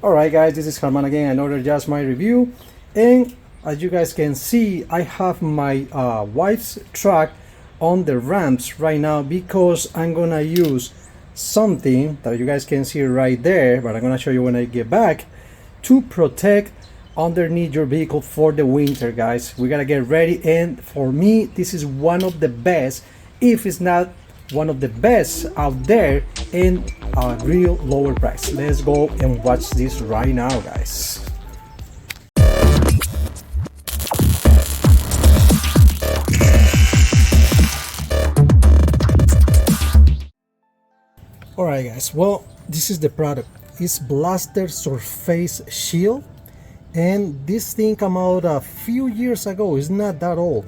Alright guys, this is Herman again, another Just My Review. And as you guys can see, I have my wife's truck on the ramps right now because I'm gonna use something that you guys can see right there, but I'm gonna show you when I get back, to protect underneath your vehicle for the winter. Guys, we gotta get ready, and for me this is one of the best, if it's not one of the best out there, in a real lower price. Let's go and watch this right now, guys. Alright guys, well, this is the product. It's Blaster Surface Shield, and this thing came out a few years ago. It's not that old.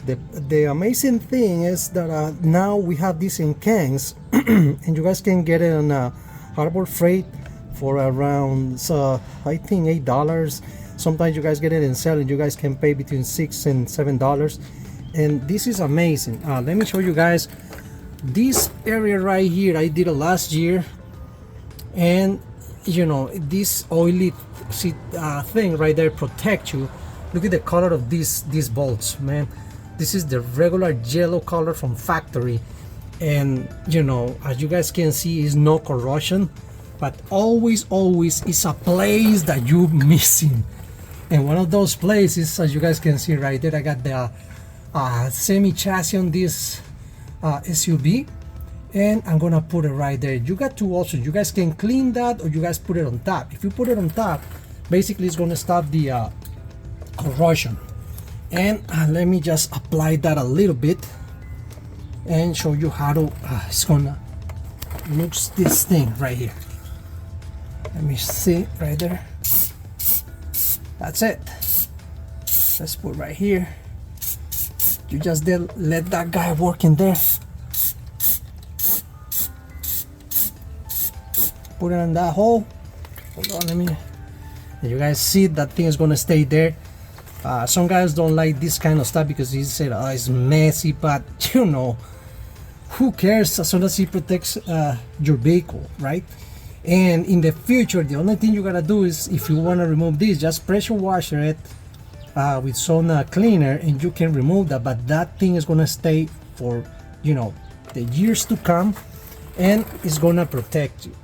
The amazing thing is that now we have this in cans and you guys can get it on Harbor Freight for around I think $8. Sometimes you guys get it in sale and you guys can pay between $6 and $7, and this is amazing. Let me show you guys this area right here. I did it last year, and you know, this oily thing right there protect you. Look at the color of these bolts, man. This is the regular yellow color from factory, and you know, as you guys can see, is no corrosion, but always is a place that you're missing, and one of those places, as you guys can see right there, I got the semi chassis on this SUV, and I'm gonna put it right there. You got two options. You guys can clean that, or you guys put it on top. If you put it on top, basically it's gonna stop the corrosion. And let me just apply that a little bit and show you how to it's gonna looks this thing right here. Let me see right there. That's it. Let's put right here. You just let that guy work in there. Put it in that hole. Hold on, let me. You guys see that thing is gonna stay there. Some guys don't like this kind of stuff because he said, oh, it's messy, but you know, who cares as long as it protects your vehicle, right? And in the future, the only thing you gotta do is, if you want to remove this, just pressure washer it with some cleaner, and you can remove that. But that thing is gonna stay for, you know, the years to come, and it's gonna protect you.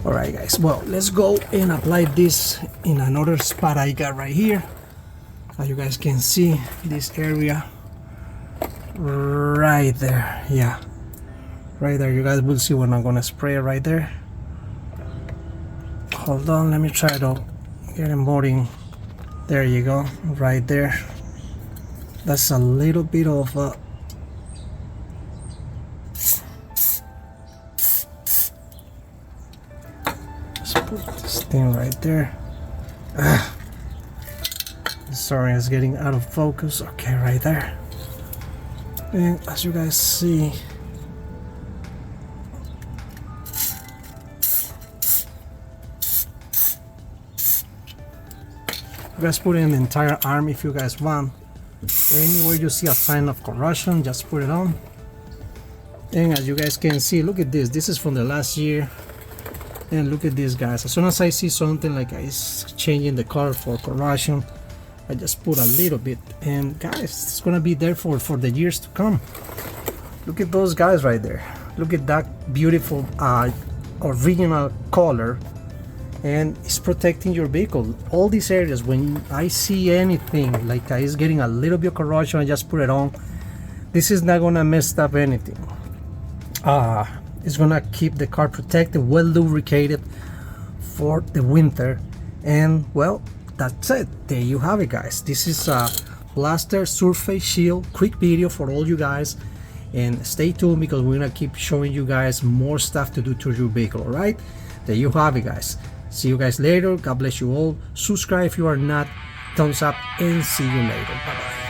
Alright guys, well, let's go and apply this in another spot I got right here. As you guys can see, this area right there, yeah, right there. You guys will see when I'm gonna spray it right there. Hold on, let me try to get it more in. There you go, right there. That's a little bit of put this thing right there. Sorry, it's getting out of focus. Okay, right there. And as you guys see, you guys put it in the entire arm if you guys want. Anywhere you see a sign of corrosion, just put it on. And as you guys can see, look at this. This is from the last year. And look at this, guys. As soon as I see something like it's changing the color for corrosion, I just put a little bit, and guys, it's gonna be there for the years to come. Look at those guys right there. Look at that beautiful original color, and it's protecting your vehicle. All these areas, when I see anything like it's getting a little bit of corrosion, I just put it on. This is not gonna mess up anything. It's gonna keep the car protected, well lubricated for the winter. And well, that's it. There you have it, guys. This is a Blaster Surface Shield quick video for all you guys, and stay tuned because we're gonna keep showing you guys more stuff to do to your vehicle. All right, there you have it, guys. See you guys later. God bless you all. Subscribe if you are not. Thumbs up, and see you later. Bye bye.